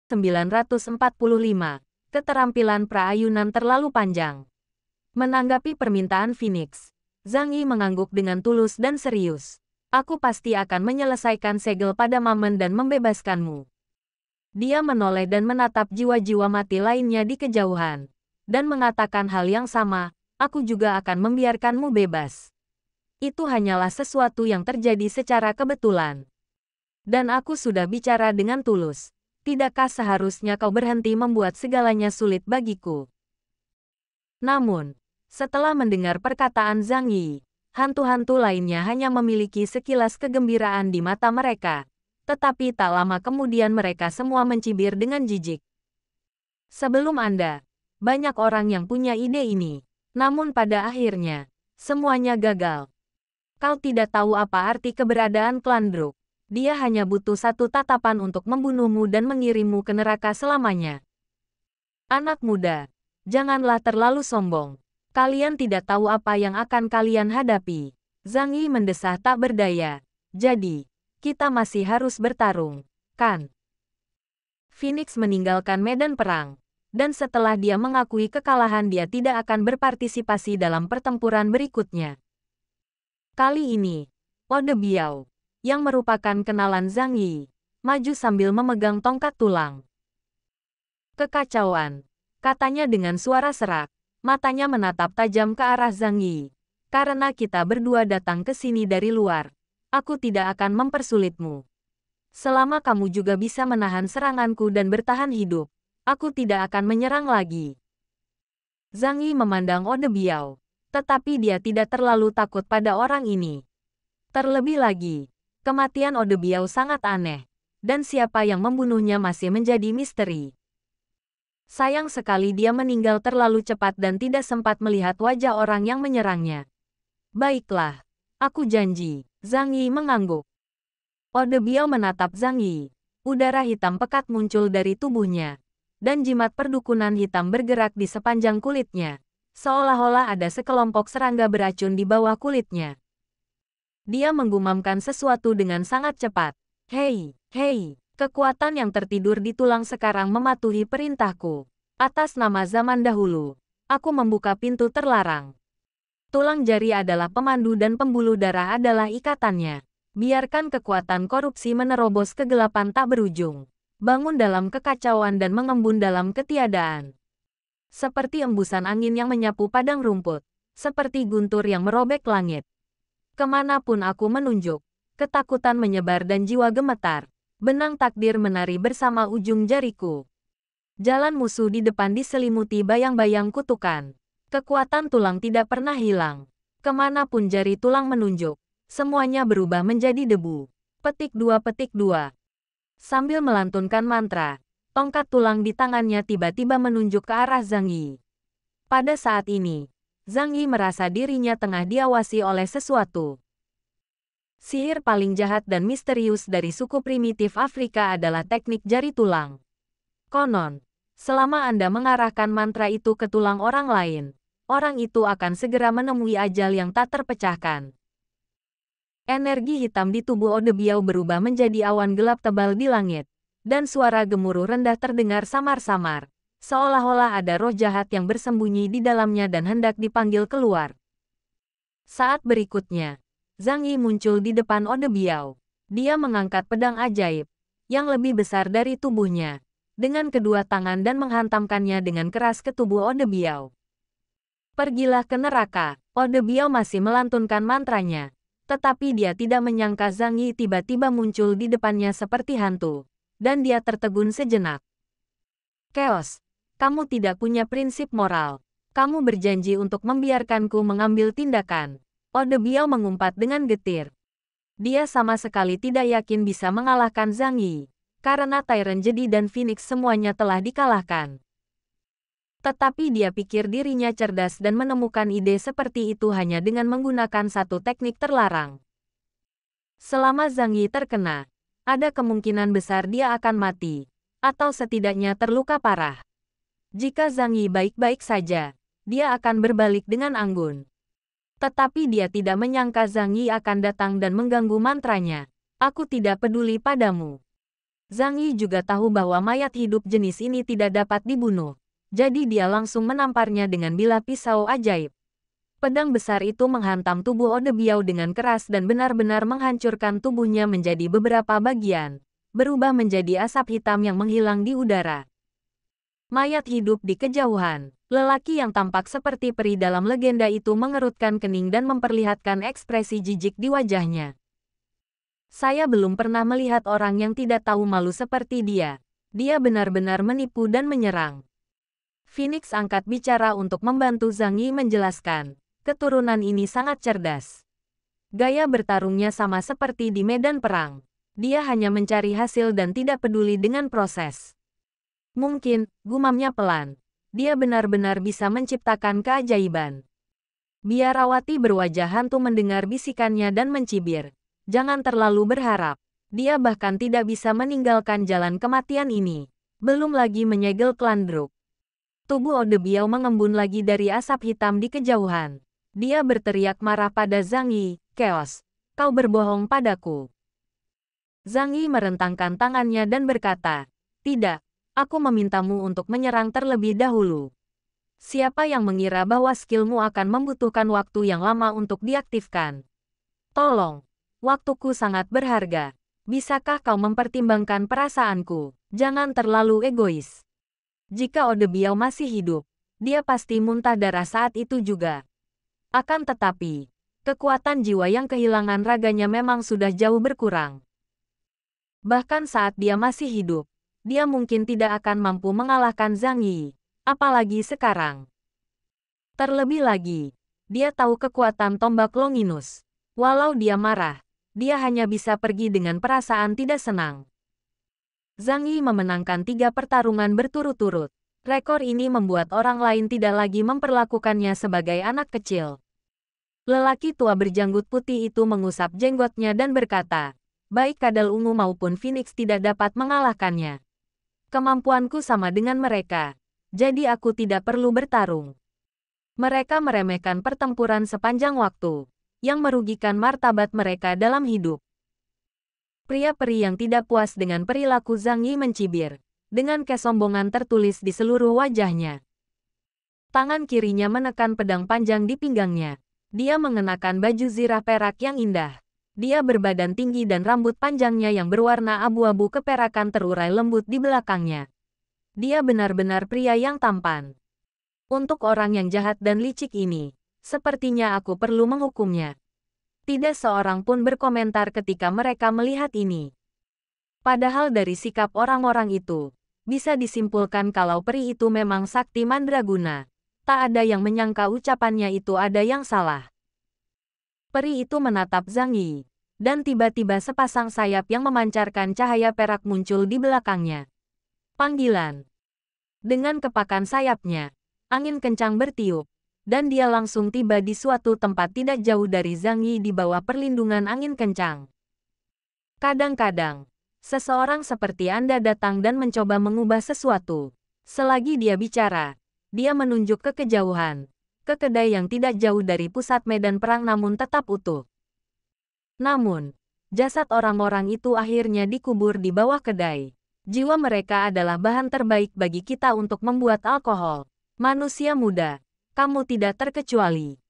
945. Keterampilan praayunan terlalu panjang. Menanggapi permintaan Phoenix, Zhang Yi mengangguk dengan tulus dan serius. Aku pasti akan menyelesaikan segel pada momen dan membebaskanmu. Dia menoleh dan menatap jiwa-jiwa mati lainnya di kejauhan. Dan mengatakan hal yang sama, aku juga akan membiarkanmu bebas. Itu hanyalah sesuatu yang terjadi secara kebetulan. Dan aku sudah bicara dengan tulus. Tidakkah seharusnya kau berhenti membuat segalanya sulit bagiku? Namun, setelah mendengar perkataan Zhang Yi, hantu-hantu lainnya hanya memiliki sekilas kegembiraan di mata mereka. Tetapi tak lama kemudian mereka semua mencibir dengan jijik. Sebelum Anda, banyak orang yang punya ide ini. Namun pada akhirnya, semuanya gagal. Kau tidak tahu apa arti keberadaan klan Druk. Dia hanya butuh satu tatapan untuk membunuhmu dan mengirimmu ke neraka selamanya. Anak muda, janganlah terlalu sombong. Kalian tidak tahu apa yang akan kalian hadapi. Zhang Yi mendesah tak berdaya. Jadi, kita masih harus bertarung, kan? Phoenix meninggalkan medan perang. Dan setelah dia mengakui kekalahan dia tidak akan berpartisipasi dalam pertempuran berikutnya. Kali ini, Ode Biao, yang merupakan kenalan Zhang Yi, maju sambil memegang tongkat tulang. Kekacauan, katanya dengan suara serak, matanya menatap tajam ke arah Zhang Yi. Karena kita berdua datang ke sini dari luar, aku tidak akan mempersulitmu. Selama kamu juga bisa menahan seranganku dan bertahan hidup, aku tidak akan menyerang lagi. Zhang Yi memandang Ode Biao, tetapi dia tidak terlalu takut pada orang ini. Terlebih lagi, kematian Ode Biao sangat aneh, dan siapa yang membunuhnya masih menjadi misteri. Sayang sekali dia meninggal terlalu cepat dan tidak sempat melihat wajah orang yang menyerangnya. Baiklah, aku janji, Zhang Yi mengangguk. Ode Biao menatap Zhang Yi, udara hitam pekat muncul dari tubuhnya, dan jimat perdukunan hitam bergerak di sepanjang kulitnya, seolah-olah ada sekelompok serangga beracun di bawah kulitnya. Dia menggumamkan sesuatu dengan sangat cepat. Hei, kekuatan yang tertidur di tulang sekarang mematuhi perintahku. Atas nama zaman dahulu, aku membuka pintu terlarang. Tulang jari adalah pemandu dan pembuluh darah adalah ikatannya. Biarkan kekuatan korupsi menerobos kegelapan tak berujung. Bangun dalam kekacauan dan mengembun dalam ketiadaan. Seperti embusan angin yang menyapu padang rumput. Seperti guntur yang merobek langit. Kemanapun aku menunjuk, ketakutan menyebar dan jiwa gemetar. Benang takdir menari bersama ujung jariku. Jalan musuh di depan diselimuti bayang-bayang kutukan. Kekuatan tulang tidak pernah hilang. Kemanapun jari tulang menunjuk, semuanya berubah menjadi debu. Petik 2. Sambil melantunkan mantra, tongkat tulang di tangannya tiba-tiba menunjuk ke arah Zhang Yi. Pada saat ini, Zhang Yi merasa dirinya tengah diawasi oleh sesuatu. Sihir paling jahat dan misterius dari suku primitif Afrika adalah teknik jari tulang. Konon, selama Anda mengarahkan mantra itu ke tulang orang lain, orang itu akan segera menemui ajal yang tak terpecahkan. Energi hitam di tubuh Ode Biao berubah menjadi awan gelap tebal di langit, dan suara gemuruh rendah terdengar samar-samar. Seolah-olah ada roh jahat yang bersembunyi di dalamnya dan hendak dipanggil keluar. Saat berikutnya, Zhang Yi muncul di depan Ode Biao. Dia mengangkat pedang ajaib, yang lebih besar dari tubuhnya, dengan kedua tangan dan menghantamkannya dengan keras ke tubuh Ode Biao. Pergilah ke neraka, Ode Biao masih melantunkan mantranya, tetapi dia tidak menyangka Zhang Yi tiba-tiba muncul di depannya seperti hantu, dan dia tertegun sejenak. Chaos. Kamu tidak punya prinsip moral. Kamu berjanji untuk membiarkanku mengambil tindakan. Ode Biao mengumpat dengan getir. Dia sama sekali tidak yakin bisa mengalahkan Zhang Yi, karena Tyrant Jedi dan Phoenix semuanya telah dikalahkan. Tetapi dia pikir dirinya cerdas dan menemukan ide seperti itu hanya dengan menggunakan satu teknik terlarang. Selama Zhang Yi terkena, ada kemungkinan besar dia akan mati, atau setidaknya terluka parah. Jika Zhang Yi baik-baik saja, dia akan berbalik dengan anggun. Tetapi dia tidak menyangka Zhang Yi akan datang dan mengganggu mantranya. Aku tidak peduli padamu. Zhang Yi juga tahu bahwa mayat hidup jenis ini tidak dapat dibunuh. Jadi dia langsung menamparnya dengan bilah pisau ajaib. Pedang besar itu menghantam tubuh Ode Biao dengan keras dan benar-benar menghancurkan tubuhnya menjadi beberapa bagian, berubah menjadi asap hitam yang menghilang di udara. Mayat hidup di kejauhan. Lelaki yang tampak seperti peri dalam legenda itu mengerutkan kening dan memperlihatkan ekspresi jijik di wajahnya. Saya belum pernah melihat orang yang tidak tahu malu seperti dia. Dia benar-benar menipu dan menyerang. Phoenix angkat bicara untuk membantu Zhang Yi menjelaskan. Keturunan ini sangat cerdas. Gaya bertarungnya sama seperti di medan perang. Dia hanya mencari hasil dan tidak peduli dengan proses. Mungkin, gumamnya pelan. Dia benar-benar bisa menciptakan keajaiban. Biarawati berwajah hantu mendengar bisikannya dan mencibir. Jangan terlalu berharap. Dia bahkan tidak bisa meninggalkan jalan kematian ini. Belum lagi menyegel klan Druk. Tubuh Ode Biao mengembun lagi dari asap hitam di kejauhan. Dia berteriak marah pada Zhang Yi, "Chaos, kau berbohong padaku." Zhang Yi merentangkan tangannya dan berkata, "Tidak. Aku memintamu untuk menyerang terlebih dahulu. Siapa yang mengira bahwa skillmu akan membutuhkan waktu yang lama untuk diaktifkan? Tolong, waktuku sangat berharga. Bisakah kau mempertimbangkan perasaanku? Jangan terlalu egois." Jika Ode Biao masih hidup, dia pasti muntah darah saat itu juga. Akan tetapi, kekuatan jiwa yang kehilangan raganya memang sudah jauh berkurang. Bahkan saat dia masih hidup, dia mungkin tidak akan mampu mengalahkan Zhang Yi, apalagi sekarang. Terlebih lagi, dia tahu kekuatan tombak Longinus. Walau dia marah, dia hanya bisa pergi dengan perasaan tidak senang. Zhang Yi memenangkan 3 pertarungan berturut-turut. Rekor ini membuat orang lain tidak lagi memperlakukannya sebagai anak kecil. Lelaki tua berjanggut putih itu mengusap jenggotnya dan berkata, "Baik kadal ungu maupun Phoenix tidak dapat mengalahkannya. Kemampuanku sama dengan mereka, jadi aku tidak perlu bertarung." Mereka meremehkan pertempuran sepanjang waktu, yang merugikan martabat mereka dalam hidup. Pria-peri yang tidak puas dengan perilaku Zhang Yi mencibir, dengan kesombongan tertulis di seluruh wajahnya. Tangan kirinya menekan pedang panjang di pinggangnya. Dia mengenakan baju zirah perak yang indah. Dia berbadan tinggi dan rambut panjangnya yang berwarna abu-abu keperakan terurai lembut di belakangnya. Dia benar-benar pria yang tampan. Untuk orang yang jahat dan licik ini, sepertinya aku perlu menghukumnya. Tidak seorang pun berkomentar ketika mereka melihat ini. Padahal dari sikap orang-orang itu, bisa disimpulkan kalau peri itu memang sakti mandraguna. Tak ada yang menyangka ucapannya itu ada yang salah. Peri itu menatap Zhang Yi, dan tiba-tiba sepasang sayap yang memancarkan cahaya perak muncul di belakangnya. Panggilan. Dengan kepakan sayapnya, angin kencang bertiup, dan dia langsung tiba di suatu tempat tidak jauh dari Zhang Yi di bawah perlindungan angin kencang. Kadang-kadang, seseorang seperti Anda datang dan mencoba mengubah sesuatu. Selagi dia bicara, dia menunjuk ke kejauhan, ke kedai yang tidak jauh dari pusat medan perang namun tetap utuh. Namun, jasad orang-orang itu akhirnya dikubur di bawah kedai. Jiwa mereka adalah bahan terbaik bagi kita untuk membuat alkohol. Manusia muda, kamu tidak terkecuali.